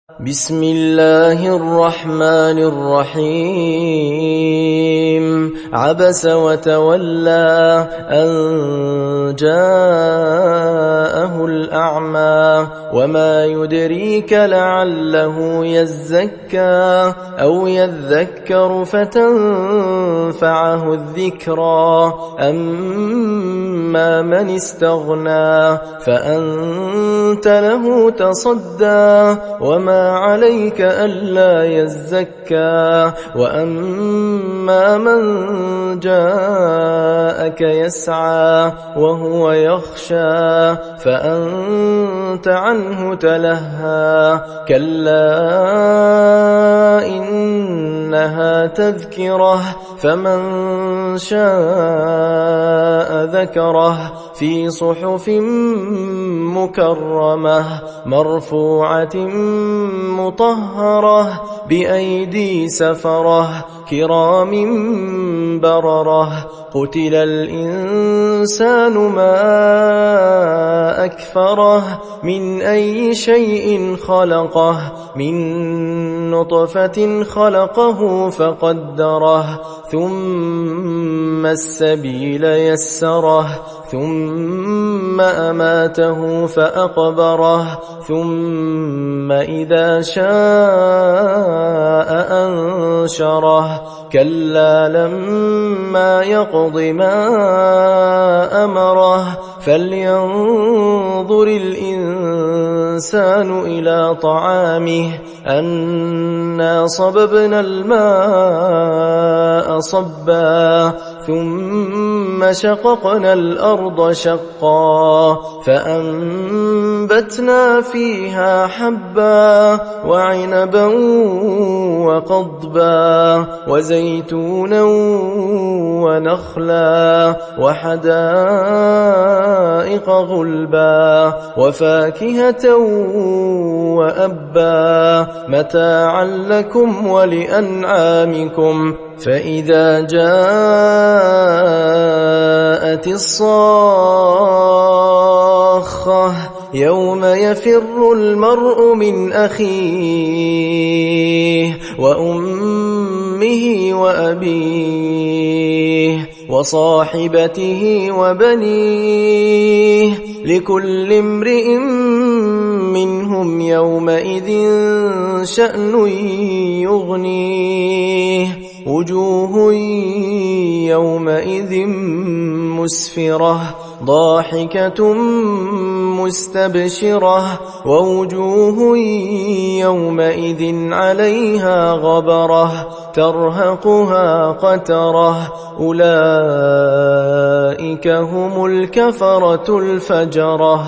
بسم الله الرحمن الرحيم عبس وتولى أن جاءه الأعمى وما يدريك لعله يزكى أو يذكر فتنفعه الذكرى أما من استغنى فأنت له تصدى وما عليك ألا يزكى وأما من جاءك يسعى وهو يخشى فأنت عنه تلهى كلا إنها تذكرة فمن شاء ذكره في صحف مكرمة مرفوعة مطهرة بأيدي سفرة كرام بررة قتل الإنسان ما أكفره من أي شيء خلقه من نطفة خلقه فقدره ثم السبيل يسره ثم أماته فأقبره ثم إذا شاء أنشره كلا لما يقض ما أمره فلينظر الإنسان إلى طعامه أنا صببنا الماء صبا ثم شققنا الأرض شقا فأنبتنا فيها حبا وعنبا وقضبا وزيتونا ونخلا وحدائق غلبا وفاكهة وأبا متاعا لكم ولأنعامكم فإذا جاءت الصاخة يوم يفر المرء من أخيه وأمه وأبيه وصاحبته وبنيه لكل امرئ منهم يومئذ شأن يغنيه وجوه يومئذ مسفرة ضاحكة مستبشرة ووجوه يومئذ عليها غبرة ترهقها قترة أولئك هم الكفرة الفجرة.